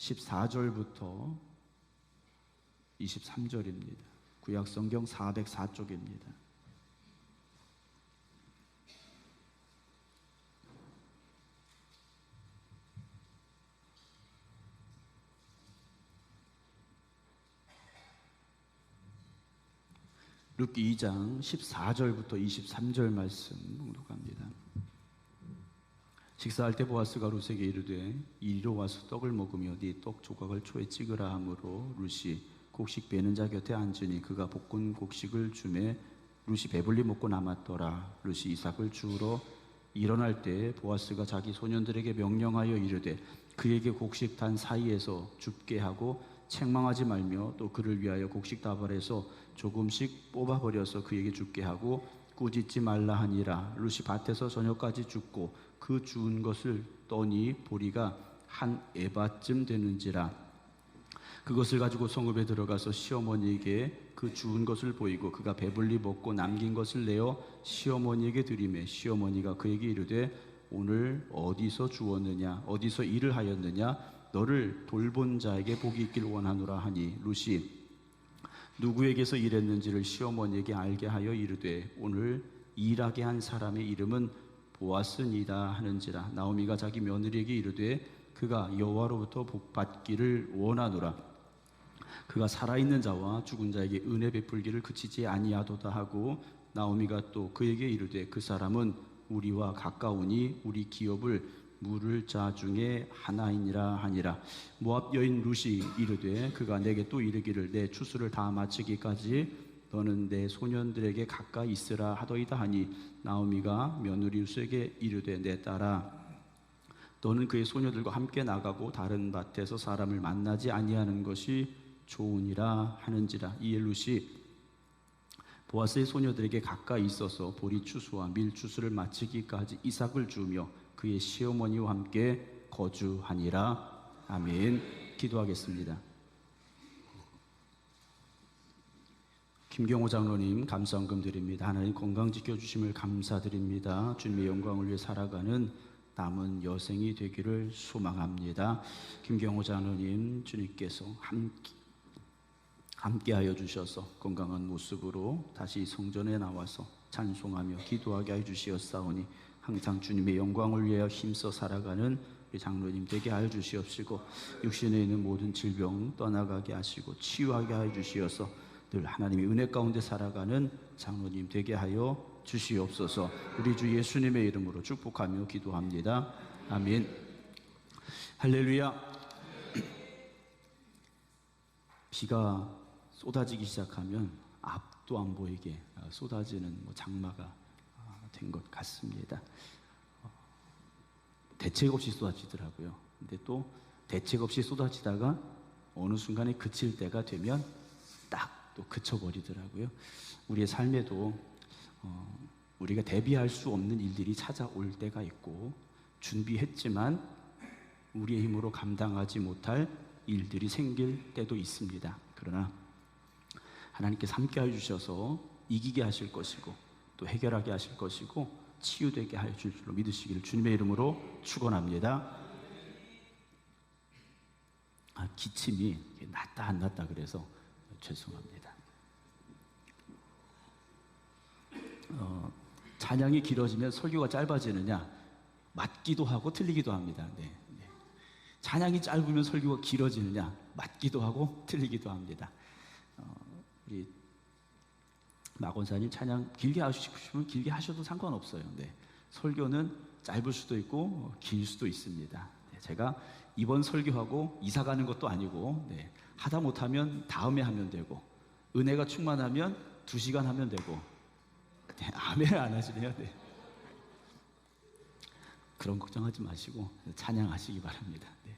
14절부터 23절입니다. 구약성경 404쪽입니다. 룻기 2장 14절부터 23절 말씀 봉독합니다. 식사할 때 보아스가 룻에게 이르되 이리로 와서 떡을 먹으며 네 떡 조각을 초에 찍으라 하므로 룻이 곡식 베는 자 곁에 앉으니 그가 볶은 곡식을 주매 룻이 배불리 먹고 남았더라. 룻이 이삭을 주우러 일어날 때 보아스가 자기 소년들에게 명령하여 이르되 그에게 곡식 단 사이에서 줍게 하고 책망하지 말며 또 그를 위하여 곡식 다발에서 조금씩 뽑아버려서 그에게 줍게 하고 꾸짖지 말라 하니라. 룻이 밭에서 저녁까지 줍고 그 주운 것을 떠니 보리가 한 에바쯤 되는지라. 그것을 가지고 성읍에 들어가서 시어머니에게 그 주운 것을 보이고 그가 배불리 먹고 남긴 것을 내어 시어머니에게 드리매 시어머니가 그에게 이르되 오늘 어디서 주웠느냐 어디서 일을 하였느냐 너를 돌본 자에게 복이 있길 원하노라 하니 룻이 누구에게서 일했는지를 시어머니에게 알게 하여 이르되 오늘 일하게 한 사람의 이름은 보아스니이다 하는지라. 나오미가 자기 며느리에게 이르되 그가 여호와로부터 복받기를 원하노라. 그가 살아있는 자와 죽은 자에게 은혜 베풀기를 그치지 아니하도다 하고 나오미가 또 그에게 이르되 그 사람은 우리와 가까우니 우리 기업을 물을 자 중에 하나이니라 하니라. 모압 여인 룻이 이르되 그가 내게 또 이르기를 내 추수를 다 마치기까지 너는 내 소년들에게 가까이 있으라 하더이다 하니 나오미가 며느리 룻에게 이르되 내 딸아 너는 그의 소녀들과 함께 나가고 다른 밭에서 사람을 만나지 아니하는 것이 좋으니라 하는지라. 이에 룻이 보아스의 소녀들에게 가까이 있어서 보리 추수와 밀 추수를 마치기까지 이삭을 주며 그의 시어머니와 함께 거주하니라. 아멘. 기도하겠습니다. 김경호 장로님 감사헌금 드립니다. 하나님 건강 지켜주심을 감사드립니다. 주님의 영광을 위해 살아가는 남은 여생이 되기를 소망합니다. 김경호 장로님 주님께서 함께하여 주셔서 건강한 모습으로 다시 성전에 나와서 찬송하며 기도하게 하여 주시었사오니 항상 주님의 영광을 위하여 힘써 살아가는 우리 장로님 되게 하여 주시옵시고 육신에 있는 모든 질병 떠나가게 하시고 치유하게 하여 주시어서 늘 하나님의 은혜 가운데 살아가는 장로님 되게 하여 주시옵소서. 우리 주 예수님의 이름으로 축복하며 기도합니다. 아멘. 할렐루야. 비가 쏟아지기 시작하면 앞도 안 보이게 쏟아지는 장마가 된 것 같습니다. 대책 없이 쏟아지더라고요. 근데 또 대책 없이 쏟아지다가 어느 순간에 그칠 때가 되면 딱 또 그쳐버리더라고요. 우리의 삶에도 우리가 대비할 수 없는 일들이 찾아올 때가 있고 준비했지만 우리의 힘으로 감당하지 못할 일들이 생길 때도 있습니다. 그러나 하나님께서 함께 해주셔서 이기게 하실 것이고 또 해결하게 하실 것이고 치유되게 하여 줄 줄로 믿으시기를 주님의 이름으로 축원합니다. 기침이 났다 안 났다 그래서 죄송합니다. 찬양이 길어지면 설교가 짧아지느냐? 맞기도 하고 틀리기도 합니다. 네. 찬양이 짧으면 설교가 길어지느냐? 맞기도 하고 틀리기도 합니다. 우리 마 권사님 찬양 길게 하시고 싶으면 길게 하셔도 상관없어요. 네. 설교는 짧을 수도 있고 길 수도 있습니다. 네. 제가 이번 설교하고 이사 가는 것도 아니고 네. 하다 못하면 다음에 하면 되고 은혜가 충만하면 2시간 하면 되고 네. 아멘을 안 하시네요. 네. 그런 걱정하지 마시고 찬양하시기 바랍니다. 네.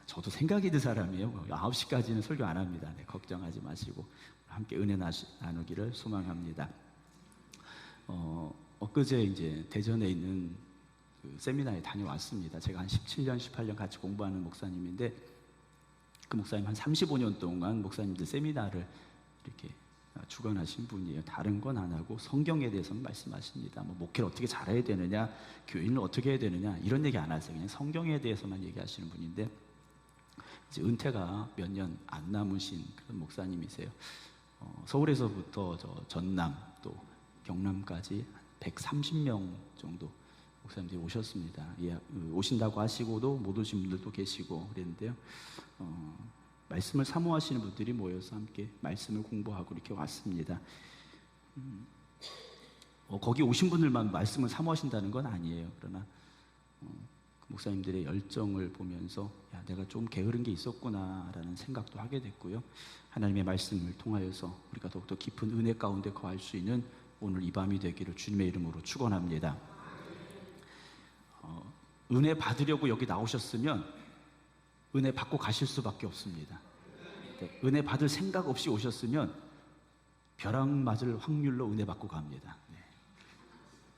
저도 생각이 든 사람이에요. 9시까지는 설교 안 합니다. 네, 걱정하지 마시고 함께 은혜 나누기를 소망합니다. 엊그제 이제 대전에 있는 그 세미나에 다녀왔습니다. 제가 한 17년, 18년 같이 공부하는 목사님인데 그 목사님 한 35년 동안 목사님들 세미나를 이렇게 주관하신 분이에요. 다른 건 안 하고 성경에 대해서는 말씀하십니다. 뭐 목회를 어떻게 잘해야 되느냐, 교인을 어떻게 해야 되느냐 이런 얘기 안 하세요. 그냥 성경에 대해서만 얘기하시는 분인데 이제 은퇴가 몇 년 안 남으신 그런 목사님이세요. 서울에서부터 저 전남 또 경남까지 130명 정도 목사님들이 오셨습니다. 예, 오신다고 하시고도 못 오신 분들도 계시고 그랬는데요. 말씀을 사모하시는 분들이 모여서 함께 말씀을 공부하고 이렇게 왔습니다. 거기 오신 분들만 말씀을 사모하신다는 건 아니에요. 그러나 그 목사님들의 열정을 보면서 야, 내가 좀 게으른 게 있었구나라는 생각도 하게 됐고요. 하나님의 말씀을 통하여서 우리가 더욱더 깊은 은혜 가운데 거할 수 있는 오늘 이 밤이 되기를 주님의 이름으로 축원합니다. 은혜 받으려고 여기 나오셨으면 은혜 받고 가실 수밖에 없습니다. 은혜 받을 생각 없이 오셨으면 벼락 맞을 확률로 은혜 받고 갑니다.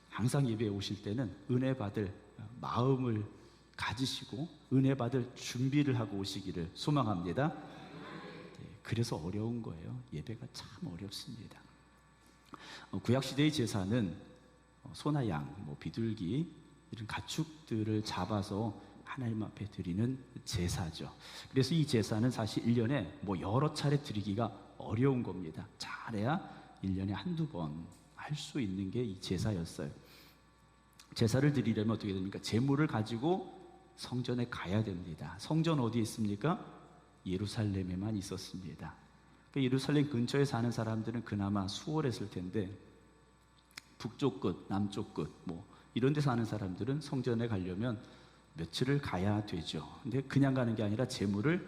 항상 예배에 오실 때는 은혜 받을 마음을 가지시고 은혜 받을 준비를 하고 오시기를 소망합니다. 그래서 어려운 거예요. 예배가 참 어렵습니다. 구약시대의 제사는 소나 양, 비둘기 이런 가축들을 잡아서 하나님 앞에 드리는 제사죠. 그래서 이 제사는 사실 1년에 여러 차례 드리기가 어려운 겁니다. 잘해야 1년에 한두 번 할 수 있는 게 이 제사였어요. 제사를 드리려면 어떻게 됩니까? 제물을 가지고 성전에 가야 됩니다. 성전 어디에 있습니까? 예루살렘에만 있었습니다. 예루살렘 근처에 사는 사람들은 그나마 수월했을 텐데 북쪽 끝, 남쪽 끝 이런 데 사는 사람들은 성전에 가려면 며칠을 가야 되죠. 근데 그냥 가는 게 아니라 제물을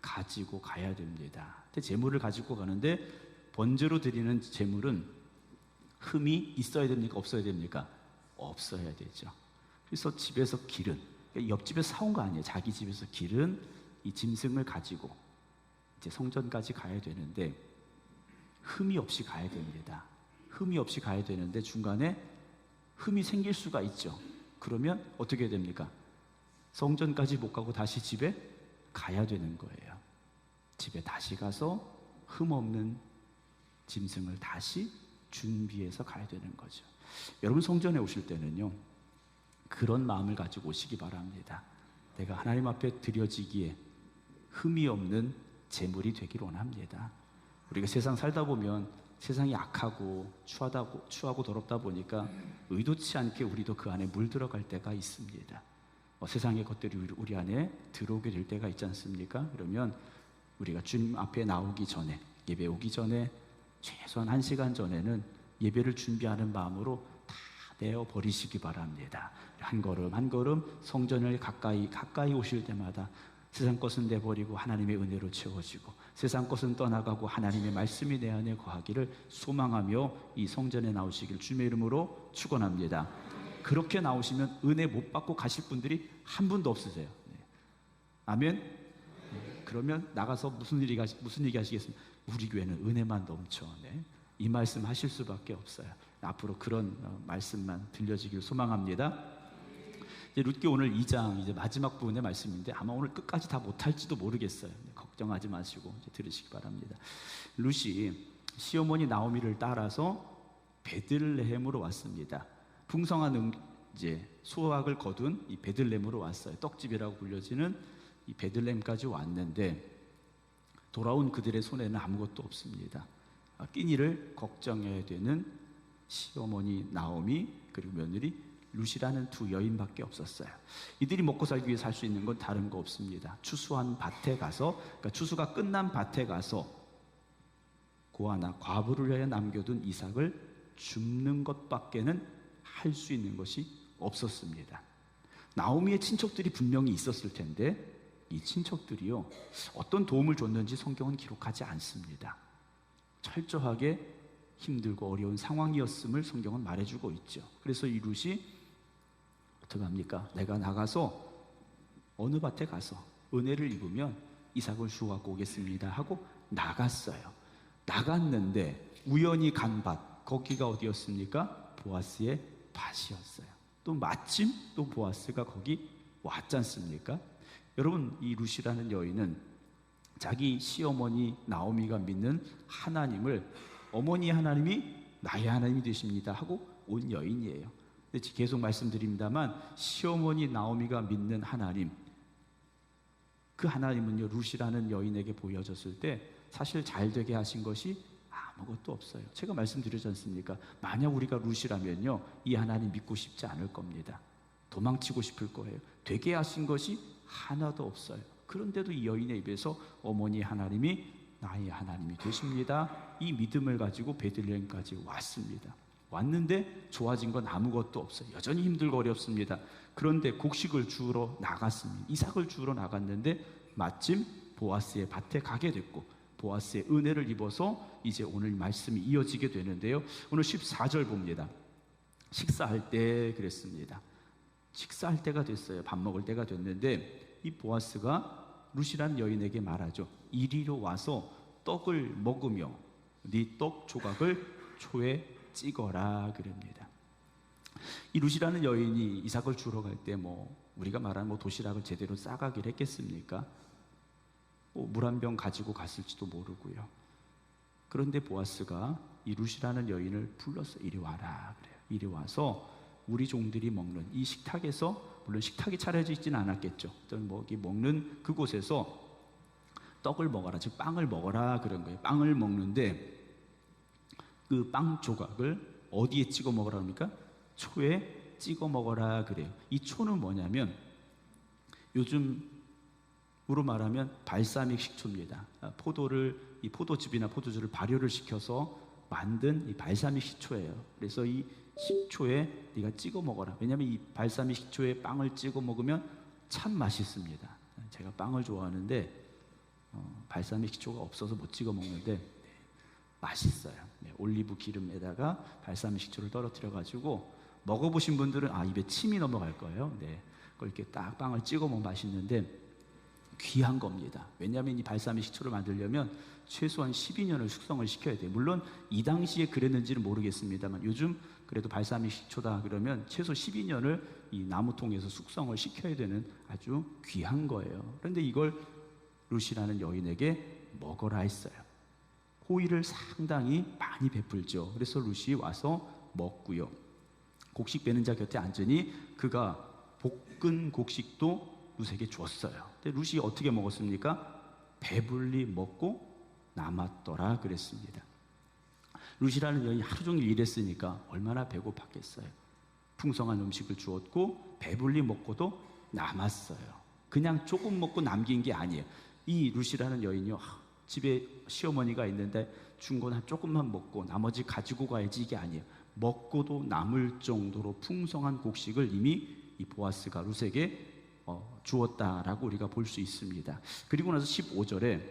가지고 가야 됩니다. 근데 제물을 가지고 가는데 번제로 드리는 제물은 흠이 있어야 됩니까? 없어야 됩니까? 없어야 되죠. 그래서 집에서 기른, 옆집에서 사온 거 아니에요. 자기 집에서 기른 이 짐승을 가지고 이제 성전까지 가야 되는데 흠이 없이 가야 됩니다. 흠이 없이 가야 되는데 중간에 흠이 생길 수가 있죠. 그러면 어떻게 됩니까? 성전까지 못 가고 다시 집에 가야 되는 거예요. 집에 다시 가서 흠 없는 짐승을 다시 준비해서 가야 되는 거죠. 여러분 성전에 오실 때는요, 그런 마음을 가지고 오시기 바랍니다. 내가 하나님 앞에 드려지기에 흠이 없는 제물이 되기를 원합니다. 우리가 세상 살다 보면 세상이 악하고 추하고 더럽다 보니까 의도치 않게 우리도 그 안에 물들어갈 때가 있습니다. 세상의 것들이 우리 안에 들어오게 될 때가 있지 않습니까? 그러면 우리가 주님 앞에 나오기 전에, 예배 오기 전에 최소한 1시간 전에는 예배를 준비하는 마음으로 다 내어버리시기 바랍니다. 한 걸음 한 걸음 성전을 가까이 오실 때마다 세상 것은 내버리고 하나님의 은혜로 채워지고 세상 것은 떠나가고 하나님의 말씀이 내 안에 거하기를 소망하며 이 성전에 나오시길 주님의 이름으로 축원합니다. 그렇게 나오시면 은혜 못 받고 가실 분들이 한 분도 없으세요. 아멘. 그러면 나가서 무슨 얘기 하시겠습니까? 우리 교회는 은혜만 넘쳐. 이 말씀 하실 수밖에 없어요. 앞으로 그런 말씀만 들려지길 소망합니다. 이제 룻기 오늘 2장 이제 마지막 부분의 말씀인데 아마 오늘 끝까지 다 못할지도 모르겠어요. 걱정하지 마시고 이제 들으시기 바랍니다. 룻이 시어머니 나오미를 따라서 베들레헴으로 왔습니다. 풍성한 이제 수확을 거둔 이 베들레헴으로 왔어요. 떡집이라고 불려지는 이 베들레헴까지 왔는데 돌아온 그들의 손에는 아무것도 없습니다. 끼니를 걱정해야 되는 시어머니 나오미 그리고 며느리 룻이라는 두 여인밖에 없었어요. 이들이 먹고 살기 위해 살 수 있는 건 다른 거 없습니다. 추수한 밭에 가서, 그러니까 추수가 끝난 밭에 가서 고아나 과부를 위하여 남겨둔 이삭을 줍는 것밖에는 할 수 있는 것이 없었습니다. 나오미의 친척들이 분명히 있었을 텐데 이 친척들이요 어떤 도움을 줬는지 성경은 기록하지 않습니다. 철저하게 힘들고 어려운 상황이었음을 성경은 말해주고 있죠. 그래서 이 룻이 어떻게 합니까? 내가 나가서 어느 밭에 가서 은혜를 입으면 이삭을 주워 갖고 오겠습니다 하고 나갔어요. 나갔는데 우연히 간 밭, 거기가 어디였습니까? 보아스의 밭이었어요. 또 마침 또 보아스가 거기 왔지 않습니까? 여러분 이 룻이라는 여인은 자기 시어머니 나오미가 믿는 하나님을 어머니 하나님이 나의 하나님이 되십니다 하고 온 여인이에요. 근데 계속 말씀드립니다만 시어머니 나오미가 믿는 하나님, 그 하나님은요 룻이라는 여인에게 보여졌을 때 사실 잘 되게 하신 것이 아무것도 없어요. 제가 말씀드렸지 않습니까? 만약 우리가 룻이라면요 이 하나님 믿고 싶지 않을 겁니다. 도망치고 싶을 거예요. 되게 하신 것이 하나도 없어요. 그런데도 이 여인의 입에서 어머니 하나님이 나의 하나님이 되십니다, 이 믿음을 가지고 베들레헴까지 왔습니다. 왔는데 좋아진 건 아무것도 없어요. 여전히 힘들고 어렵습니다. 그런데 곡식을 주우러 나갔습니다. 이삭을 주우러 나갔는데 마침 보아스의 밭에 가게 됐고 보아스의 은혜를 입어서 이제 오늘 말씀이 이어지게 되는데요. 오늘 14절 봅니다. 식사할 때 그랬습니다. 식사할 때가 됐어요. 밥 먹을 때가 됐는데 이 보아스가 룻이라는 여인에게 말하죠. 이리로 와서 떡을 먹으며 네 떡 조각을 초에 찍어라 그럽니다. 이 룻이라는 여인이 이삭을 주러 갈 때 우리가 말하는 도시락을 제대로 싸가기를 했겠습니까? 물 한 병 가지고 갔을지도 모르고요. 그런데 보아스가 이 룻이라는 여인을 불러서 이리 와라 그래요. 이리 와서 우리 종들이 먹는 이 식탁에서, 물론 식탁이 차려져 있지는 않았겠죠. 먹는 그곳에서 떡을 먹어라, 즉 빵을 먹어라 그런 거예요. 빵을 먹는데 그 빵 조각을 어디에 찍어 먹으라 합니까? 초에 찍어 먹어라 그래요. 이 초는 뭐냐면 요즘으로 말하면 발사믹 식초입니다. 이 포도즙이나 포도주를 발효를 시켜서 만든 이 발사믹 식초예요. 그래서 이 식초에 네가 찍어 먹어라. 왜냐하면 이 발사믹 식초에 빵을 찍어 먹으면 참 맛있습니다. 제가 빵을 좋아하는데 발사믹 식초가 없어서 못 찍어 먹는데 맛있어요. 올리브 기름에다가 발사믹 식초를 떨어뜨려 가지고 먹어보신 분들은 입에 침이 넘어갈 거예요. 그걸 이렇게 딱 빵을 찍어 먹으면 맛있는데 귀한 겁니다. 왜냐하면 이 발사믹 식초를 만들려면 최소한 12년을 숙성을 시켜야 돼요. 물론 이 당시에 그랬는지는 모르겠습니다만 요즘 그래도 발사믹 식초다 그러면 최소 12년을 이 나무통에서 숙성을 시켜야 되는 아주 귀한 거예요. 그런데 이걸 룻이라는 여인에게 먹어라 했어요. 호의를 상당히 많이 베풀죠. 그래서 룻이 와서 먹고요. 곡식 베는 자 곁에 앉으니 그가 볶은 곡식도 룻에게 줬어요. 근데 룻이 어떻게 먹었습니까? 배불리 먹고 남았더라 그랬습니다. 룻이라는 여인이 하루 종일 일했으니까 얼마나 배고팠겠어요. 풍성한 음식을 주었고 배불리 먹고도 남았어요. 그냥 조금 먹고 남긴 게 아니에요. 이 룻이라는 여인이요, 집에 시어머니가 있는데 준 건 조금만 먹고 나머지 가지고 가야지, 이게 아니에요. 먹고도 남을 정도로 풍성한 곡식을 이미 이 보아스가 룻에게 주었다라고 우리가 볼 수 있습니다. 그리고 나서 15절에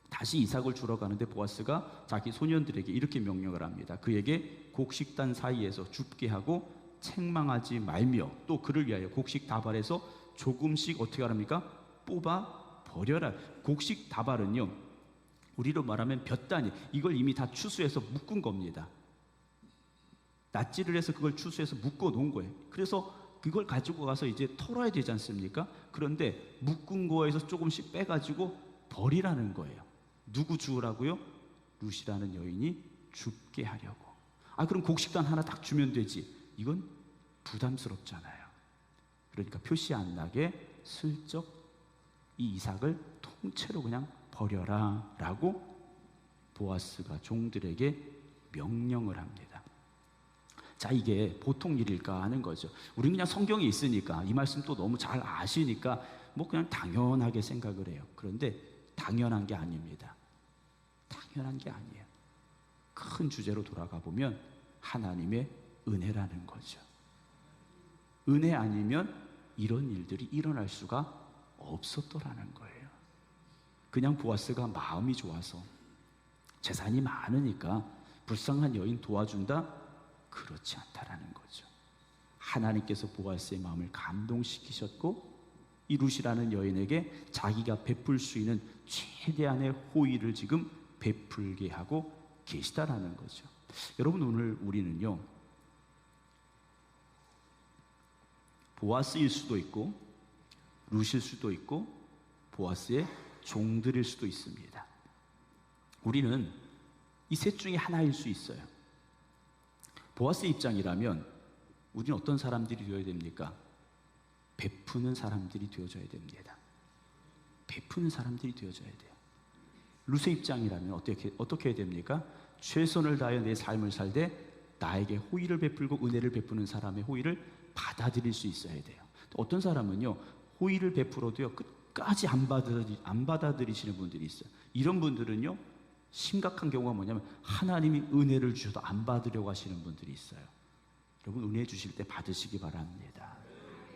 다시 이삭을 주러 가는데 보아스가 자기 소년들에게 이렇게 명령을 합니다. 그에게 곡식단 사이에서 줍게 하고 책망하지 말며 또 그를 위하여 곡식 다발에서 조금씩 어떻게 하랍니까? 뽑아 버려라. 곡식 다발은요, 우리로 말하면 볕단위, 이걸 이미 다 추수해서 묶은 겁니다. 낫지를 해서 그걸 추수해서 묶어 놓은 거예요. 그래서 그걸 가지고 가서 이제 털어야 되지 않습니까? 그런데 묶은 거에서 조금씩 빼가지고 버리라는 거예요. 누구 주우라고요? 룻이라는 여인이 줍게 하려고. 그럼 곡식단 하나 딱 주면 되지. 이건 부담스럽잖아요. 그러니까 표시 안 나게 슬쩍 이 이삭을 통째로 그냥 버려라 라고 보아스가 종들에게 명령을 합니다. 자, 이게 보통 일일까 하는 거죠. 우리는 그냥 성경에 있으니까, 이 말씀 또 너무 잘 아시니까 그냥 당연하게 생각을 해요. 그런데 당연한 게 아닙니다. 당연한 게 아니에요. 큰 주제로 돌아가 보면 하나님의 은혜라는 거죠. 은혜 아니면 이런 일들이 일어날 수가 없었더라는 거예요. 그냥 보아스가 마음이 좋아서 재산이 많으니까 불쌍한 여인 도와준다? 그렇지 않다라는 거죠. 하나님께서 보아스의 마음을 감동시키셨고 이 룻이라는 여인에게 자기가 베풀 수 있는 최대한의 호의를 지금 베풀게 하고 계시다라는 거죠. 여러분, 오늘 우리는요, 보아스일 수도 있고 룻일 수도 있고 보아스의 종들일 수도 있습니다. 우리는 이 셋 중에 하나일 수 있어요. 보아스의 입장이라면 우리는 어떤 사람들이 되어야 됩니까? 베푸는 사람들이 되어줘야 됩니다. 베푸는 사람들이 되어줘야 돼요. 룻의 입장이라면 어떻게 해야 됩니까? 최선을 다하여 내 삶을 살되 나에게 호의를 베풀고 은혜를 베푸는 사람의 호의를 받아들일 수 있어야 돼요. 어떤 사람은요, 호의를 베풀어도요 끝까지 안 받아들이시는 분들이 있어요. 이런 분들은요 심각한 경우가 뭐냐면 하나님이 은혜를 주셔도 안 받으려고 하시는 분들이 있어요. 여러분, 은혜 주실 때 받으시기 바랍니다.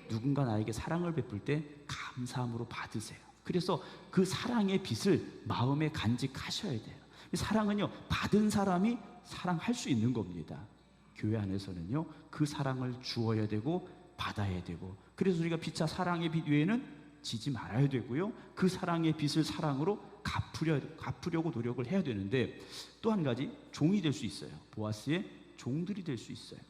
누군가 나에게 사랑을 베풀 때 감사함으로 받으세요. 그래서 그 사랑의 빚을 마음에 간직하셔야 돼요. 사랑은요 받은 사람이 사랑할 수 있는 겁니다. 교회 안에서는요 그 사랑을 주어야 되고 받아야 되고, 그래서 우리가 피차 사랑의 빚 외에는 지지 말아야 되고요, 그 사랑의 빚을 사랑으로 갚으려고 노력을 해야 되는데, 또 한 가지 종이 될 수 있어요. 보아스의 종들이 될 수 있어요.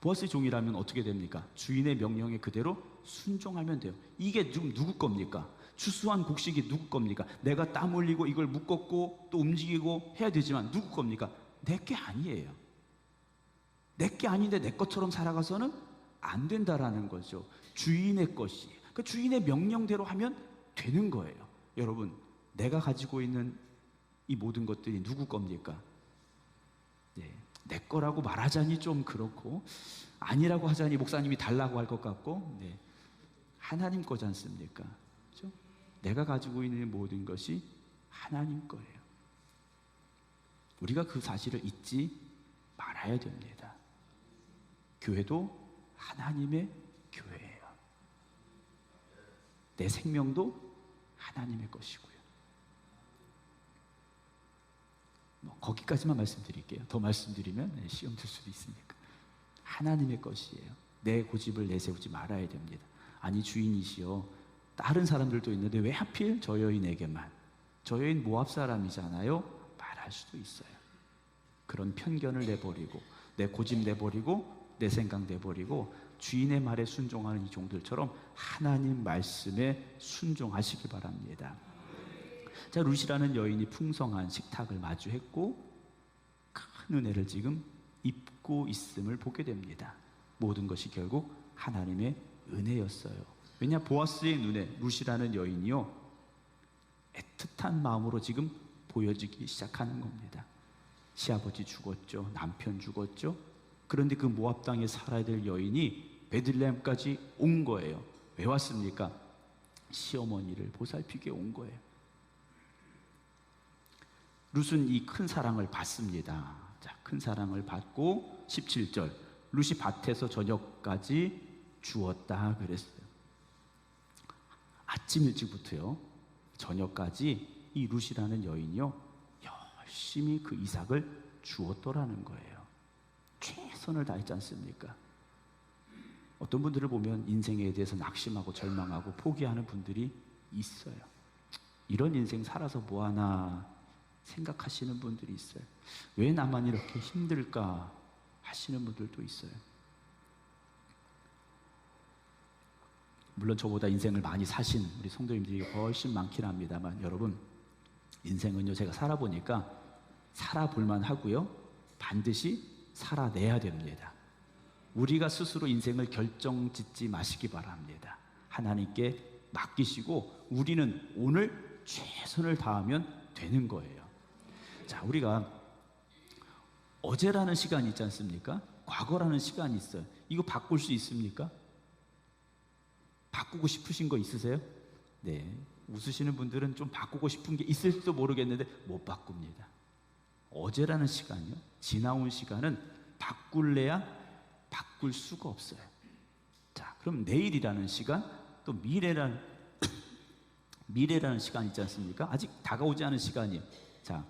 보아스의 종이라면 어떻게 됩니까? 주인의 명령에 그대로 순종하면 돼요. 이게 지금 누구 겁니까? 추수한 곡식이 누구 겁니까? 내가 땀 흘리고 이걸 묶었고 또 움직이고 해야 되지만 누구 겁니까? 내 게 아니에요. 내 게 아닌데 내 것처럼 살아가서는 안 된다라는 거죠. 주인의 것이. 그 주인의 명령대로 하면 되는 거예요. 여러분, 내가 가지고 있는 이 모든 것들이 누구 겁니까? 네, 내 거라고 말하자니 좀 그렇고, 아니라고 하자니 목사님이 달라고 할 것 같고, 네, 하나님 거지 않습니까? 그렇죠? 내가 가지고 있는 모든 것이 하나님 거예요. 우리가 그 사실을 잊지 말아야 됩니다. 교회도 하나님의 교회예요. 내 생명도 하나님의 것이고요. 거기까지만 말씀드릴게요. 더 말씀드리면 시험 들 수도 있으니까. 하나님의 것이에요. 내 고집을 내세우지 말아야 됩니다. 아니, 주인이시여, 다른 사람들도 있는데 왜 하필 저 여인에게만? 저 여인 모압 사람이잖아요? 말할 수도 있어요. 그런 편견을 내버리고, 내 고집 내버리고, 내 생각 내버리고 주인의 말에 순종하는 이 종들처럼 하나님 말씀에 순종하시기 바랍니다. 자, 룻이라는 여인이 풍성한 식탁을 마주했고 큰 은혜를 지금 입고 있음을 보게 됩니다. 모든 것이 결국 하나님의 은혜였어요. 왜냐, 보아스의 눈에 룻이라는 여인이요 애틋한 마음으로 지금 보여지기 시작하는 겁니다. 시아버지 죽었죠. 남편 죽었죠. 그런데 그 모압 땅에 살아야 될 여인이 베들레헴까지 온 거예요. 왜 왔습니까? 시어머니를 보살피게 온 거예요. 룻은 이 큰 사랑을 받습니다. 자, 큰 사랑을 받고 17절, 룻이 밭에서 저녁까지 주었다 그랬어요. 아침 일찍부터요 저녁까지 이 룻이라는 여인이요 열심히 그 이삭을 주었더라는 거예요. 최선을 다했지 않습니까? 어떤 분들을 보면 인생에 대해서 낙심하고 절망하고 포기하는 분들이 있어요. 이런 인생 살아서 뭐하나 생각하시는 분들이 있어요. 왜 나만 이렇게 힘들까 하시는 분들도 있어요. 물론 저보다 인생을 많이 사신 우리 성도님들이 훨씬 많긴 합니다만, 여러분, 인생은요 제가 살아보니까 살아볼만 하고요 반드시 살아내야 됩니다. 우리가 스스로 인생을 결정짓지 마시기 바랍니다. 하나님께 맡기시고 우리는 오늘 최선을 다하면 되는 거예요. 자, 우리가 어제라는 시간이 있지 않습니까? 과거라는 시간이 있어요. 이거 바꿀 수 있습니까? 바꾸고 싶으신 거 있으세요? 네, 웃으시는 분들은 좀 바꾸고 싶은 게 있을지도 모르겠는데 못 바꿉니다. 어제라는 시간이요, 지나온 시간은 바꿀래야 바꿀 수가 없어요. 자, 그럼 내일이라는 시간, 또 미래라는 시간 있지 않습니까? 아직 다가오지 않은 시간이에요. 자,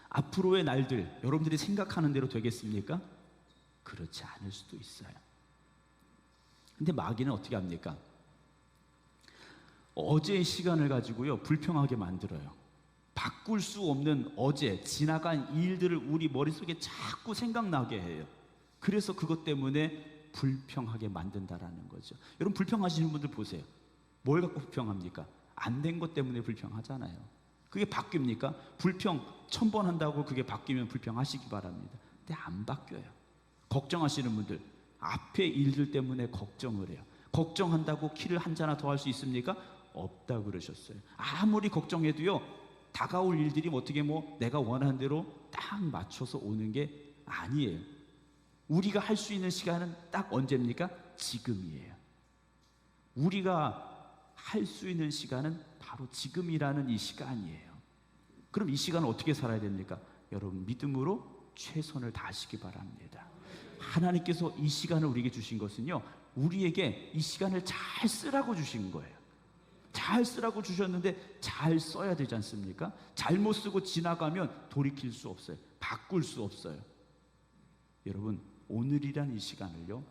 앞으로의 날들 여러분들이 생각하는 대로 되겠습니까? 그렇지 않을 수도 있어요. 근데 마귀는 어떻게 합니까? 어제의 시간을 가지고요 불평하게 만들어요. 바꿀 수 없는 어제 지나간 일들을 우리 머릿속에 자꾸 생각나게 해요. 그래서 그것 때문에 불평하게 만든다라는 거죠. 여러분, 불평하시는 분들 보세요. 뭘 갖고 불평합니까? 안 된 것 때문에 불평하잖아요. 그게 바뀝니까? 불평 1000번 한다고 그게 바뀌면 불평하시기 바랍니다. 근데 안 바뀌어요. 걱정하시는 분들, 앞에 일들 때문에 걱정을 해요. 걱정한다고 키를 한 자나 더 할 수 있습니까? 없다 그러셨어요. 아무리 걱정해도요, 다가올 일들이 어떻게 내가 원하는 대로 딱 맞춰서 오는 게 아니에요. 우리가 할 수 있는 시간은 딱 언제입니까? 지금이에요. 우리가 할 수 있는 시간은 바로 지금이라는 이 시간이에요. 그럼 이 시간을 어떻게 살아야 됩니까? 여러분, 믿음으로 최선을 다하시기 바랍니다. 하나님께서 이 시간을 우리에게 주신 것은요, 우리에게 이 시간을 잘 쓰라고 주신 거예요. 잘 쓰라고 주셨는데 잘 써야 되지 않습니까? 잘못 쓰고 지나가면 돌이킬 수 없어요. 바꿀 수 없어요. 여러분, 오늘이란 이 시간을요,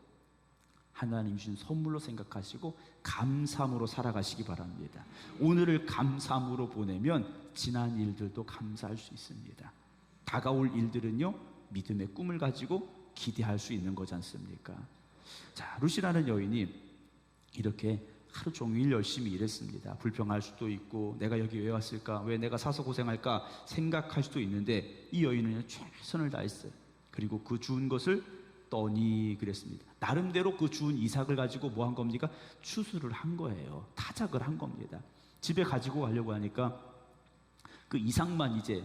하나님 주신 선물로 생각하시고 감사함으로 살아가시기 바랍니다. 오늘을 감사함으로 보내면 지난 일들도 감사할 수 있습니다. 다가올 일들은요, 믿음의 꿈을 가지고 기대할 수 있는 거지 않습니까? 자, 루시라는 여인이 이렇게 하루 종일 열심히 일했습니다. 불평할 수도 있고, 내가 여기 왜 왔을까? 왜 내가 사서 고생할까? 생각할 수도 있는데, 이 여인은 최선을 다했어요. 그리고 그 주운 것을 떠니 그랬습니다. 나름대로 그 주운 이삭을 가지고 뭐 한 겁니까? 추수를 한 거예요. 타작을 한 겁니다. 집에 가지고 가려고 하니까 그 이삭만 이제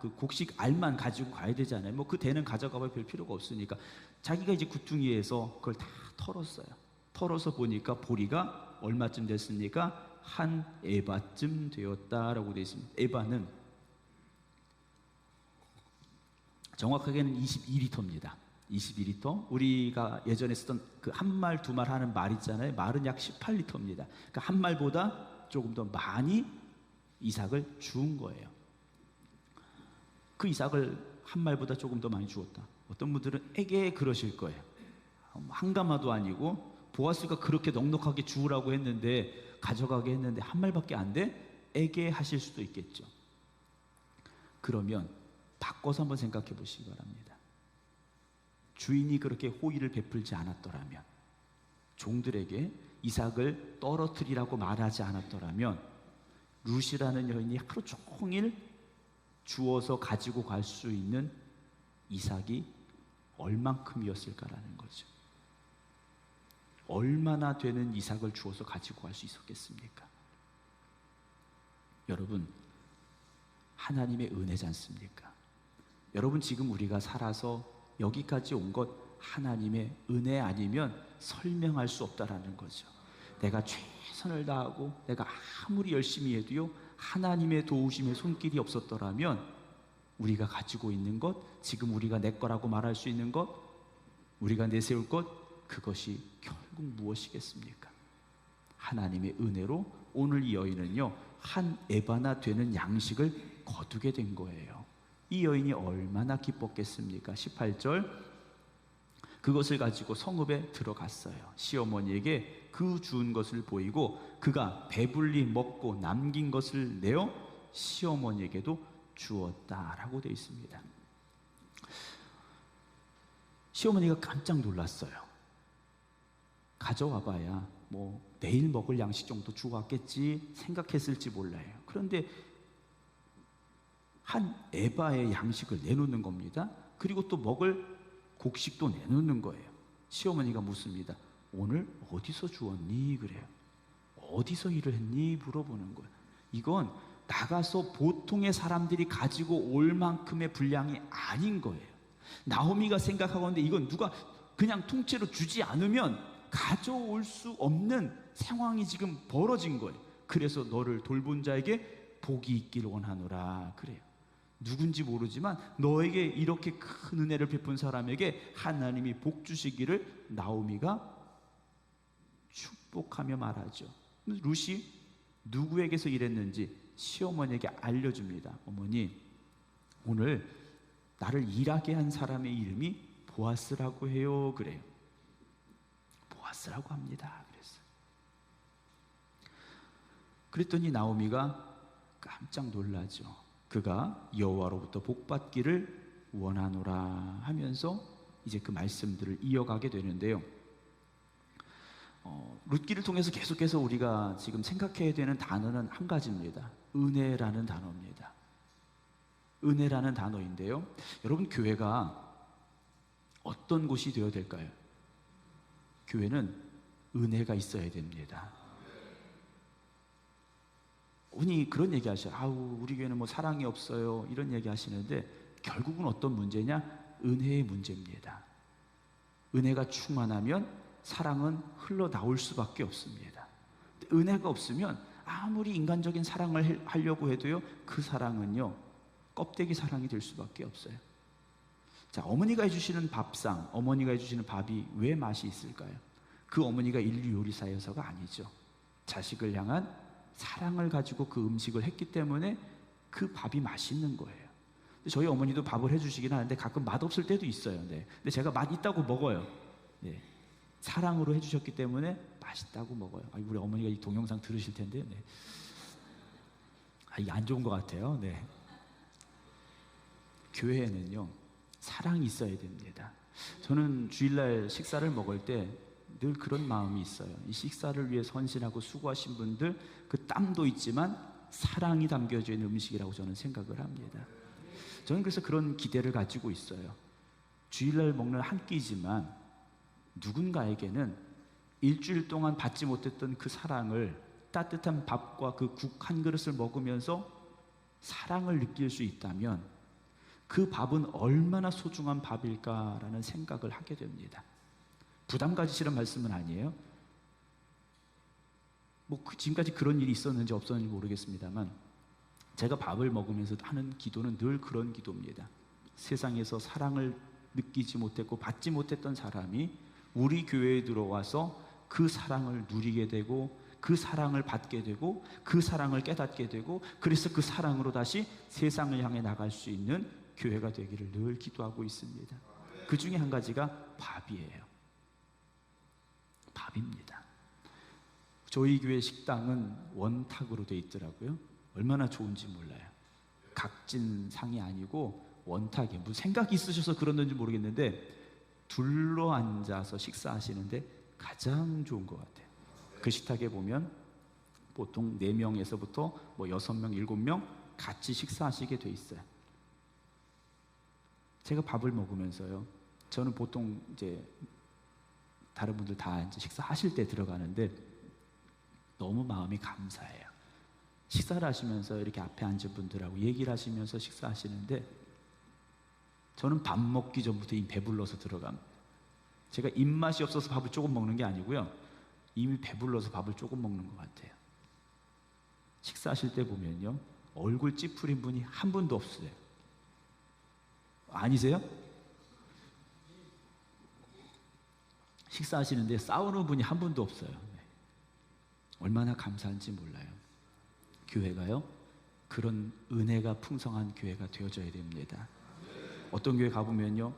그 곡식 알만 가지고 가야 되잖아요. 그 대는 가져가봐야 별 필요가 없으니까 자기가 이제 구퉁이에서 그걸 다 털었어요. 털어서 보니까 보리가 얼마쯤 됐습니까? 한 에바쯤 되었다라고 되어 있습니다. 에바는 정확하게는 22리터입니다. 22리터. 우리가 예전에 쓰던 그 한 말, 두 말 하는 말 있잖아요. 말은 약 18리터입니다. 그러니까 한 말보다 조금 더 많이 이삭을 주운 거예요. 그 이삭을 한 말보다 조금 더 많이 주었다. 어떤 분들은 에게 그러실 거예요. 한 가마도 아니고 보아스가 그렇게 넉넉하게 주우라고 했는데, 가져가게 했는데 한 말밖에 안 돼? 에게 하실 수도 있겠죠. 그러면 바꿔서 한번 생각해 보시기 바랍니다. 주인이 그렇게 호의를 베풀지 않았더라면, 종들에게 이삭을 떨어뜨리라고 말하지 않았더라면, 룻이라는 여인이 하루 종일 주워서 가지고 갈 수 있는 이삭이 얼만큼이었을까라는 거죠. 얼마나 되는 이삭을 주워서 가지고 갈 수 있었겠습니까? 여러분, 하나님의 은혜지 않습니까? 여러분, 지금 우리가 살아서 여기까지 온 것 하나님의 은혜 아니면 설명할 수 없다라는 거죠. 내가 최선을 다하고 내가 아무리 열심히 해도요, 하나님의 도우심의 손길이 없었더라면 우리가 가지고 있는 것, 지금 우리가 내 거라고 말할 수 있는 것, 우리가 내세울 것, 그것이 결국 무엇이겠습니까? 하나님의 은혜로 오늘 이 여인은요, 한 에바나 되는 양식을 거두게 된 거예요. 이 여인이 얼마나 기뻤겠습니까? 18절, 그것을 가지고 성읍에 들어갔어요. 시어머니에게 그 주운 것을 보이고 그가 배불리 먹고 남긴 것을 내어 시어머니에게도 주었다라고 되어 있습니다. 시어머니가 깜짝 놀랐어요. 가져와 봐야 내일 먹을 양식 정도 주고 왔겠지 생각했을지 몰라요. 그런데 한 에바의 양식을 내놓는 겁니다. 그리고 또 먹을 곡식도 내놓는 거예요. 시어머니가 묻습니다. 오늘 어디서 주웠니? 그래요. 어디서 일을 했니? 물어보는 거예요. 이건 나가서 보통의 사람들이 가지고 올 만큼의 분량이 아닌 거예요. 나오미가 생각하건대 이건 누가 그냥 통째로 주지 않으면 가져올 수 없는 상황이 지금 벌어진 거예요. 그래서 너를 돌본 자에게 복이 있기를 원하노라 그래요. 누군지 모르지만 너에게 이렇게 큰 은혜를 베푼 사람에게 하나님이 복 주시기를 나오미가 축복하며 말하죠. 룻이 누구에게서 일했는지 시어머니에게 알려줍니다. 어머니, 오늘 나를 일하게 한 사람의 이름이 보아스라고 해요. 그래요. 보아스라고 합니다. 그랬어요. 그랬더니 나오미가 깜짝 놀라죠. 그가 여호와로부터 복받기를 원하노라 하면서 이제 그 말씀들을 이어가게 되는데요. 룻기를 통해서 계속해서 우리가 지금 생각해야 되는 단어는 한 가지입니다. 은혜라는 단어입니다. 은혜라는 단어인데요, 여러분, 교회가 어떤 곳이 되어야 될까요? 교회는 은혜가 있어야 됩니다. 흔히 그런 얘기 하셔요. 아우, 우리 교회는 뭐 사랑이 없어요, 이런 얘기 하시는데 결국은 어떤 문제냐? 은혜의 문제입니다. 은혜가 충만하면 사랑은 흘러나올 수밖에 없습니다. 은혜가 없으면 아무리 인간적인 사랑을 하려고 해도요, 그 사랑은요, 껍데기 사랑이 될 수밖에 없어요. 자, 어머니가 해주시는 밥상, 어머니가 해주시는 밥이 왜 맛이 있을까요? 그 어머니가 인류 요리사여서가 아니죠. 자식을 향한 사랑을 가지고 그 음식을 했기 때문에 그 밥이 맛있는 거예요. 저희 어머니도 밥을 해주시긴 하는데 가끔 맛없을 때도 있어요. 네. 근데 제가 맛 있다고 먹어요. 네. 사랑으로 해주셨기 때문에 맛있다고 먹어요. 우리 어머니가 이 동영상 들으실 텐데, 네. 이게 안 좋은 것 같아요. 네. 교회에는요, 사랑이 있어야 됩니다. 저는 주일날 식사를 먹을 때 늘 그런 마음이 있어요. 이 식사를 위해 헌신하고 수고하신 분들, 그 땀도 있지만 사랑이 담겨져 있는 음식이라고 저는 생각을 합니다. 저는 그래서 그런 기대를 가지고 있어요. 주일날 먹는 한 끼지만 누군가에게는 일주일 동안 받지 못했던 그 사랑을 따뜻한 밥과 그 국 한 그릇을 먹으면서 사랑을 느낄 수 있다면 그 밥은 얼마나 소중한 밥일까라는 생각을 하게 됩니다. 부담 가지시는 말씀은 아니에요. 지금까지 그런 일이 있었는지 없었는지 모르겠습니다만 제가 밥을 먹으면서 하는 기도는 늘 그런 기도입니다. 세상에서 사랑을 느끼지 못했고 받지 못했던 사람이 우리 교회에 들어와서 그 사랑을 누리게 되고 그 사랑을 받게 되고 그 사랑을 깨닫게 되고 그래서 그 사랑으로 다시 세상을 향해 나갈 수 있는 교회가 되기를 늘 기도하고 있습니다. 그 중에 한 가지가 밥이에요. 밥입니다. 저희 교회 식당은 원탁으로 돼 있더라고요. 얼마나 좋은지 몰라요. 각진 상이 아니고 원탁이에요. 무슨 생각이 있으셔서 그러는지 모르겠는데 둘러 앉아서 식사하시는데 가장 좋은 것 같아요. 그 식탁에 보면 보통 4명에서부터 6명, 7명 같이 식사하시게 돼 있어요. 제가 밥을 먹으면서요, 저는 보통 이제 다른 분들 다 이제 식사하실 때 들어가는데 너무 마음이 감사해요. 식사를 하시면서 이렇게 앞에 앉은 분들하고 얘기를 하시면서 식사하시는데 저는 밥 먹기 전부터 이미 배불러서 들어갑니다. 제가 입맛이 없어서 밥을 조금 먹는 게 아니고요, 이미 배불러서 밥을 조금 먹는 것 같아요. 식사하실 때 보면요, 얼굴 찌푸린 분이 한 분도 없어요. 아니세요? 식사하시는데 싸우는 분이 한 분도 없어요. 네. 얼마나 감사한지 몰라요. 교회가요, 그런 은혜가 풍성한 교회가 되어져야 됩니다. 어떤 교회 가보면요,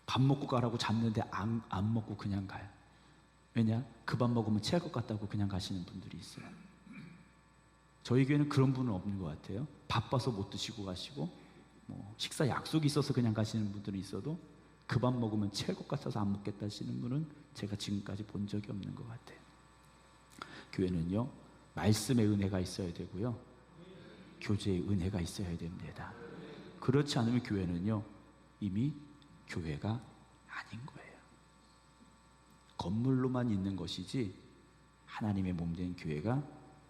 밥 먹고 가라고 잡는데 안 먹고 그냥 가요. 왜냐? 그 밥 먹으면 체할 것 같다고 그냥 가시는 분들이 있어요. 저희 교회는 그런 분은 없는 것 같아요. 바빠서 못 드시고 가시고 식사 약속이 있어서 그냥 가시는 분들은 있어도 그 밥 먹으면 체할 것 같아서 안 먹겠다 하시는 분은 제가 지금까지 본 적이 없는 것 같아요. 교회는요, 말씀의 은혜가 있어야 되고요, 교제의 은혜가 있어야 됩니다. 그렇지 않으면 교회는요, 이미 교회가 아닌 거예요. 건물로만 있는 것이지 하나님의 몸된 교회가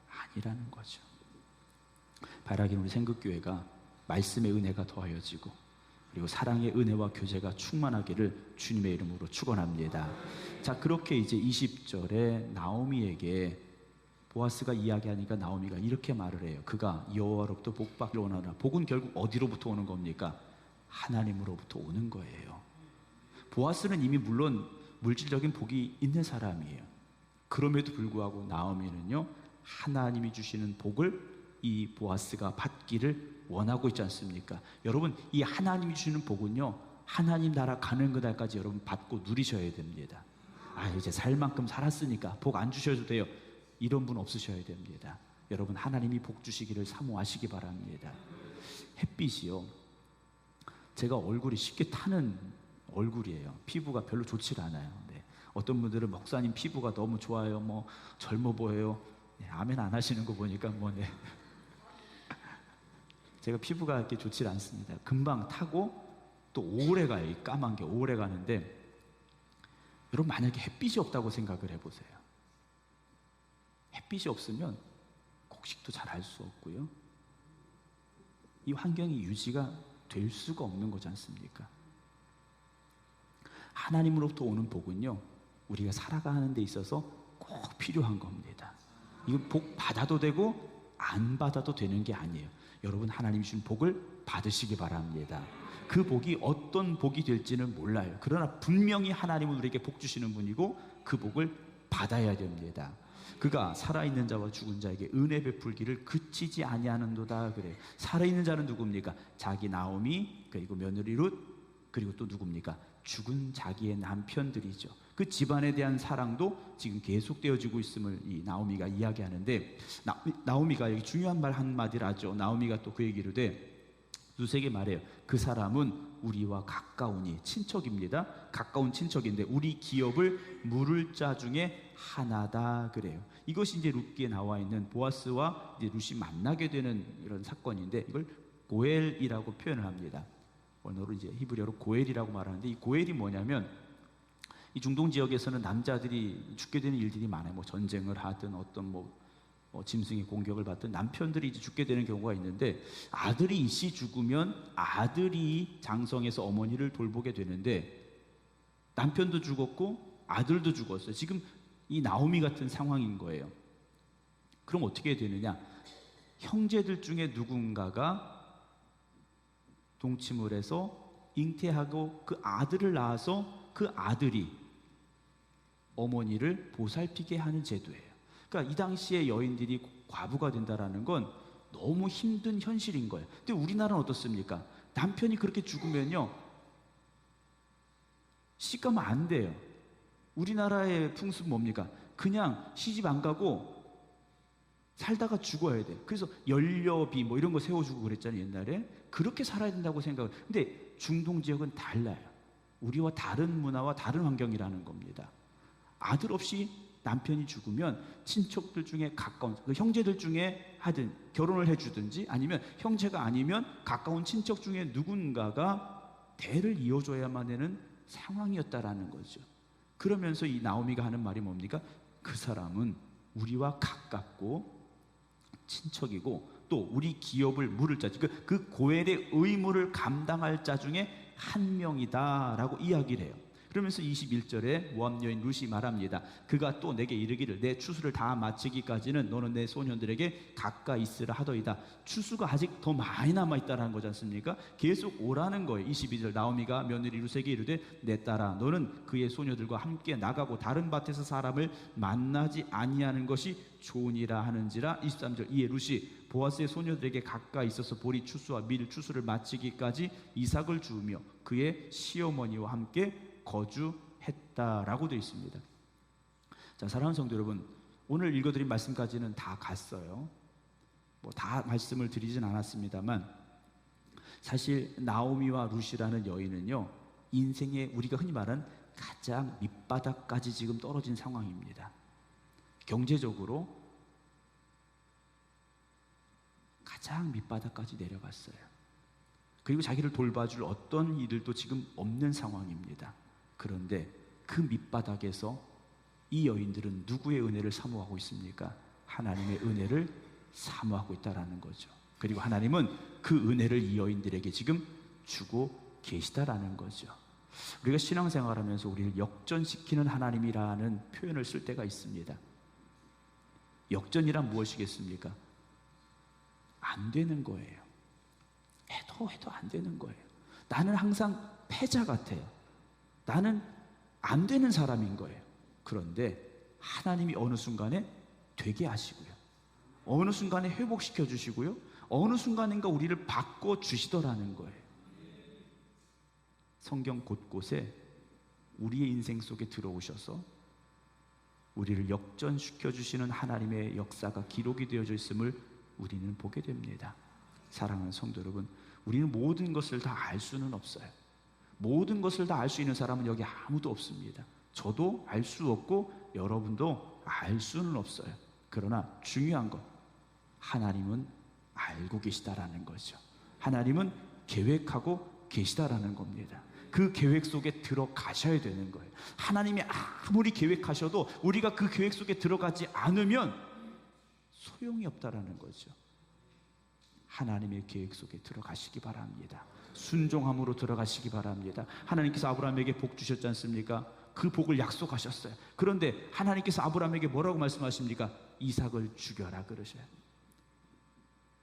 아니라는 거죠. 바라기는 우리 생극교회가 말씀의 은혜가 더하여지고 그리고 사랑의 은혜와 교제가 충만하기를 주님의 이름으로 축원합니다. 자, 그렇게 이제 20절에 나오미에게 보아스가 이야기하니까 나오미가 이렇게 말을 해요. 그가 여호와로부터 복받기를 원하노라. 복은 결국 어디로부터 오는 겁니까? 하나님으로부터 오는 거예요. 보아스는 이미 물론 물질적인 복이 있는 사람이에요. 그럼에도 불구하고 나오미는요, 하나님이 주시는 복을 이 보아스가 받기를 원하고 있지 않습니까? 여러분, 이 하나님이 주시는 복은요, 하나님 나라 가는 그날까지 여러분 받고 누리셔야 됩니다. 이제 살 만큼 살았으니까 복 안 주셔도 돼요, 이런 분 없으셔야 됩니다. 여러분, 하나님이 복 주시기를 사모하시기 바랍니다. 햇빛이요, 제가 얼굴이 쉽게 타는 얼굴이에요. 피부가 별로 좋지 않아요. 네. 어떤 분들은 목사님 피부가 너무 좋아요, 젊어 보여요. 네, 아멘 안 하시는 거 보니까 네. 제가 피부가 이렇게 좋지 않습니다. 금방 타고 또 오래 가요. 이 까만 게 오래 가는데, 여러분 만약에 햇빛이 없다고 생각을 해보세요. 햇빛이 없으면 곡식도 잘 할 수 없고요, 이 환경이 유지가 될 수가 없는 거지 않습니까? 하나님으로부터 오는 복은요, 우리가 살아가는 데 있어서 꼭 필요한 겁니다. 이건 복 받아도 되고 안 받아도 되는 게 아니에요. 여러분, 하나님 주신 복을 받으시기 바랍니다. 그 복이 어떤 복이 될지는 몰라요. 그러나 분명히 하나님은 우리에게 복 주시는 분이고 그 복을 받아야 됩니다. 그가 살아있는 자와 죽은 자에게 은혜 베풀기를 그치지 아니하는도다 그래요. 살아있는 자는 누굽니까? 자기 나오미, 그리고 며느리 룻, 그리고 또 누굽니까? 죽은 자기의 남편들이죠. 그 집안에 대한 사랑도 지금 계속되어지고 있음을 이 나오미가 이야기하는데, 나오미가 여기 중요한 말 한마디를 하죠. 나오미가 또 그 얘기를 두세게 말해요. 그 사람은 우리와 가까우니, 친척입니다. 가까운 친척인데 우리 기업을 물을 자 중에 하나다 그래요. 이것이 이제 룻기에 나와 있는 보아스와 이제 룻이 만나게 되는 이런 사건인데, 이걸 고엘이라고 표현을 합니다. 원어로 이제 히브리어로 고엘이라고 말하는데, 이 고엘이 뭐냐면, 이 중동 지역에서는 남자들이 죽게 되는 일들이 많아요. 뭐 전쟁을 하든 어떤 짐승의 공격을 받든 남편들이 이제 죽게 되는 경우가 있는데, 아들이 일시 죽으면 아들이 장성해서 어머니를 돌보게 되는데, 남편도 죽었고 아들도 죽었어요. 지금 이 나오미 같은 상황인 거예요. 그럼 어떻게 되느냐? 형제들 중에 누군가가 동침을 해서 잉태하고 그 아들을 낳아서 그 아들이 어머니를 보살피게 하는 제도예요. 그러니까 이 당시에 여인들이 과부가 된다라는 건 너무 힘든 현실인 거예요. 근데 우리나라는 어떻습니까? 남편이 그렇게 죽으면요, 시집가면 안 돼요. 우리나라의 풍습은 뭡니까? 그냥 시집 안 가고 살다가 죽어야 돼. 그래서 연료비 뭐 이런 거 세워주고 그랬잖아요, 옛날에. 그렇게 살아야 된다고 생각을. 근데 중동 지역은 달라요. 우리와 다른 문화와 다른 환경이라는 겁니다. 아들 없이 남편이 죽으면 친척들 중에 가까운, 그 형제들 중에 하든 결혼을 해주든지, 아니면 형제가 아니면 가까운 친척 중에 누군가가 대를 이어줘야만 되는 상황이었다라는 거죠. 그러면서 이 나오미가 하는 말이 뭡니까? 그 사람은 우리와 가깝고 친척이고 또 우리 기업을 물을 자, 그 고엘의 의무를 감당할 자 중에 한 명이다라고 이야기를 해요. 그러면서 21절에 모압 여인 룻이 말합니다. 그가 또 내게 이르기를, 내 추수를 다 마치기까지는 너는 내 소년들에게 가까이 있으라 하더이다. 추수가 아직 더 많이 남아있다는 거지 않습니까? 계속 오라는 거예요. 22절, 나오미가 며느리 룻에게 이르되, 내 딸아, 너는 그의 소녀들과 함께 나가고 다른 밭에서 사람을 만나지 아니하는 것이 좋으니라 하는지라. 23절, 이에 룻이 보아스의 소녀들에게 가까이 있어서 보리 추수와 밀 추수를 마치기까지 이삭을 주우며 그의 시어머니와 함께 거주했다라고 되어 있습니다. 자, 사랑하는 성도 여러분, 오늘 읽어드린 말씀까지는 다 갔어요. 다 말씀을 드리진 않았습니다만, 사실 나오미와 룻이라는 여인은요, 인생의 우리가 흔히 말하는 가장 밑바닥까지 지금 떨어진 상황입니다. 경제적으로 가장 밑바닥까지 내려갔어요. 그리고 자기를 돌봐줄 어떤 이들도 지금 없는 상황입니다. 그런데 그 밑바닥에서 이 여인들은 누구의 은혜를 사모하고 있습니까? 하나님의 은혜를 사모하고 있다라는 거죠. 그리고 하나님은 그 은혜를 이 여인들에게 지금 주고 계시다라는 거죠. 우리가 신앙생활하면서 우리를 역전시키는 하나님이라는 표현을 쓸 때가 있습니다. 역전이란 무엇이겠습니까? 안 되는 거예요. 해도 안 되는 거예요. 나는 항상 패자 같아요. 나는 안 되는 사람인 거예요. 그런데 하나님이 어느 순간에 되게 하시고요, 어느 순간에 회복시켜 주시고요, 어느 순간인가 우리를 바꿔 주시더라는 거예요. 성경 곳곳에 우리의 인생 속에 들어오셔서 우리를 역전시켜 주시는 하나님의 역사가 기록이 되어져 있음을 우리는 보게 됩니다. 사랑하는 성도 여러분, 우리는 모든 것을 다 알 수는 없어요. 모든 것을 다 알 수 있는 사람은 여기 아무도 없습니다. 저도 알 수 없고 여러분도 알 수는 없어요. 그러나 중요한 것, 하나님은 알고 계시다라는 거죠. 하나님은 계획하고 계시다라는 겁니다. 그 계획 속에 들어가셔야 되는 거예요. 하나님이 아무리 계획하셔도 우리가 그 계획 속에 들어가지 않으면 소용이 없다라는 거죠. 하나님의 계획 속에 들어가시기 바랍니다. 순종함으로 들어가시기 바랍니다. 하나님께서 아브라함에게 복 주셨지 않습니까? 그 복을 약속하셨어요. 그런데 하나님께서 아브라함에게 뭐라고 말씀하십니까? 이삭을 죽여라 그러셔요.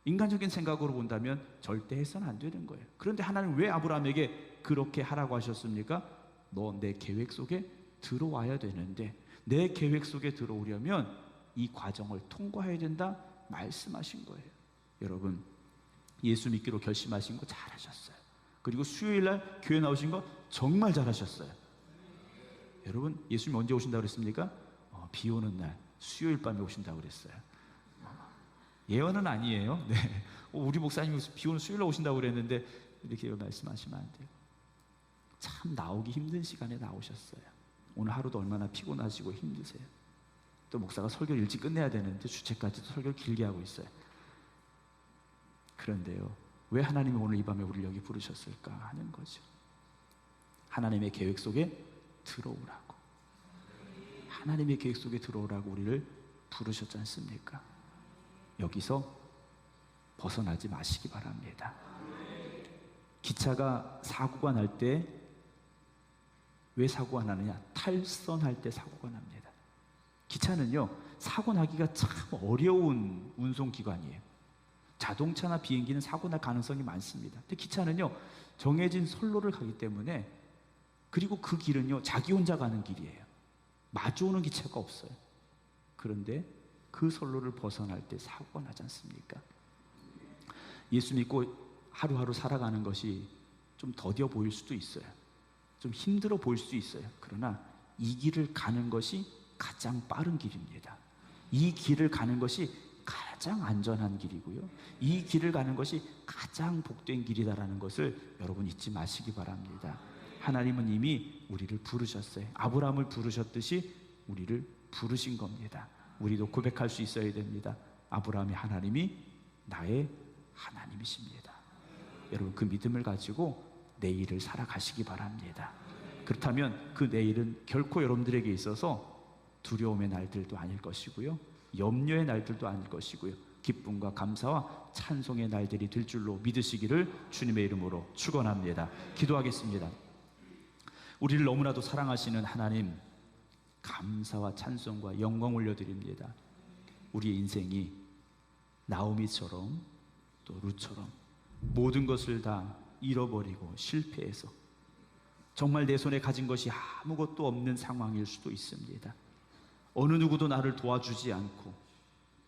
인간적인 생각으로 본다면 절대 해서는 안 되는 거예요. 그런데 하나님 왜 아브라함에게 그렇게 하라고 하셨습니까? 너 내 계획 속에 들어와야 되는데, 내 계획 속에 들어오려면 이 과정을 통과해야 된다 말씀하신 거예요. 여러분, 예수 믿기로 결심하신 거 잘하셨어요. 그리고 수요일날 교회 나오신 거 정말 잘하셨어요. 여러분, 예수님 언제 오신다고 그랬습니까? 비 오는 날 수요일 밤에 오신다고 그랬어요. 예언은 아니에요. 네. 우리 목사님이 비 오는 수요일날 오신다고 그랬는데 이렇게 말씀하시면 안 돼요. 참 나오기 힘든 시간에 나오셨어요. 오늘 하루도 얼마나 피곤하시고 힘드세요. 또 목사가 설교를 일찍 끝내야 되는데 주체까지도 설교를 길게 하고 있어요. 그런데요, 왜 하나님이 오늘 이 밤에 우리를 여기 부르셨을까 하는 거죠. 하나님의 계획 속에 들어오라고, 하나님의 계획 속에 들어오라고 우리를 부르셨지 않습니까? 여기서 벗어나지 마시기 바랍니다. 기차가 사고가 날 때 왜 사고가 나느냐? 탈선할 때 사고가 납니다. 기차는요, 사고 나기가 참 어려운 운송기관이에요. 자동차나 비행기는 사고 날 가능성이 많습니다. 근데 기차는요, 정해진 선로를 가기 때문에, 그리고 그 길은요, 자기 혼자 가는 길이에요. 마주오는 기차가 없어요. 그런데 그 선로를 벗어날 때 사고가 나지 않습니까? 예수 믿고 하루하루 살아가는 것이 좀 더뎌 보일 수도 있어요. 좀 힘들어 보일 수 있어요. 그러나 이 길을 가는 것이 가장 빠른 길입니다. 이 길을 가는 것이 가장 안전한 길이고요, 이 길을 가는 것이 가장 복된 길이다라는 것을 여러분 잊지 마시기 바랍니다. 하나님은 이미 우리를 부르셨어요. 아브라함을 부르셨듯이 우리를 부르신 겁니다. 우리도 고백할 수 있어야 됩니다. 아브라함의 하나님이 나의 하나님이십니다. 여러분, 그 믿음을 가지고 내일을 살아가시기 바랍니다. 그렇다면 그 내일은 결코 여러분들에게 있어서 두려움의 날들도 아닐 것이고요, 염려의 날들도 아닐 것이고요, 기쁨과 감사와 찬송의 날들이 될 줄로 믿으시기를 주님의 이름으로 축원합니다. 기도하겠습니다. 우리를 너무나도 사랑하시는 하나님, 감사와 찬송과 영광 올려드립니다. 우리의 인생이 나오미처럼 또 룻처럼 모든 것을 다 잃어버리고 실패해서 정말 내 손에 가진 것이 아무것도 없는 상황일 수도 있습니다. 어느 누구도 나를 도와주지 않고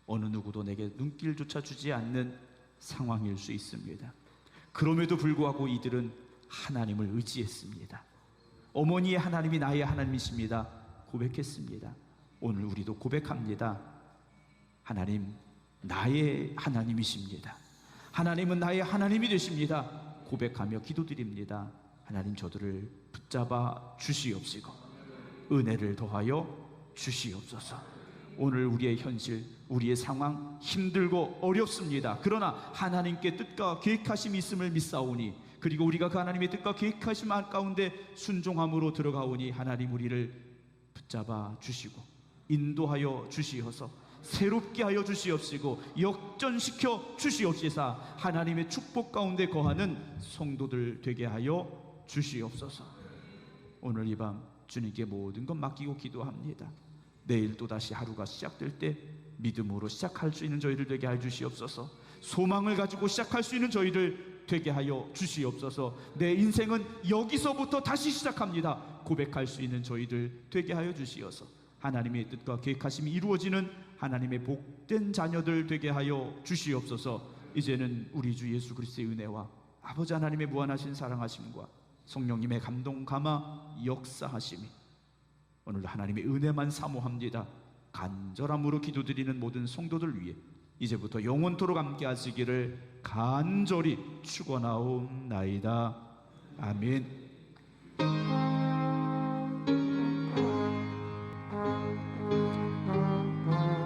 어느 누구도 내게 눈길조차 주지 않는 상황일 수 있습니다. 그럼에도 불구하고 이들은 하나님을 의지했습니다. 어머니의 하나님이 나의 하나님이십니다 고백했습니다. 오늘 우리도 고백합니다. 하나님, 나의 하나님이십니다. 하나님은 나의 하나님이 되십니다. 고백하며 기도드립니다. 하나님, 저들을 붙잡아 주시옵시고 은혜를 더하여 주시옵소서. 오늘 우리의 현실, 우리의 상황 힘들고 어렵습니다. 그러나 하나님께 뜻과 계획하심이 있음을 믿사오니, 그리고 우리가 그 하나님의 뜻과 계획하심 가운데 순종함으로 들어가오니 하나님 우리를 붙잡아 주시고 인도하여 주시어서 새롭게 하여 주시옵시고 역전시켜 주시옵시사 하나님의 축복 가운데 거하는 성도들 되게 하여 주시옵소서. 오늘 이 밤 주님께 모든 것 맡기고 기도합니다. 내일 또다시 하루가 시작될 때 믿음으로 시작할 수 있는 저희들 되게 하여 주시옵소서. 소망을 가지고 시작할 수 있는 저희들 되게 하여 주시옵소서. 내 인생은 여기서부터 다시 시작합니다 고백할 수 있는 저희들 되게 하여 주시어서 하나님의 뜻과 계획하심이 이루어지는 하나님의 복된 자녀들 되게 하여 주시옵소서. 이제는 우리 주 예수 그리스도의 은혜와 아버지 하나님의 무한하신 사랑하심과 성령님의 감동 감화 역사하심이 오늘도 하나님의 은혜만 사모합니다. 간절함으로 기도드리는 모든 성도들 위해 이제부터 영원토록 함께 하시기를 간절히 축원하옵나이다. 아멘.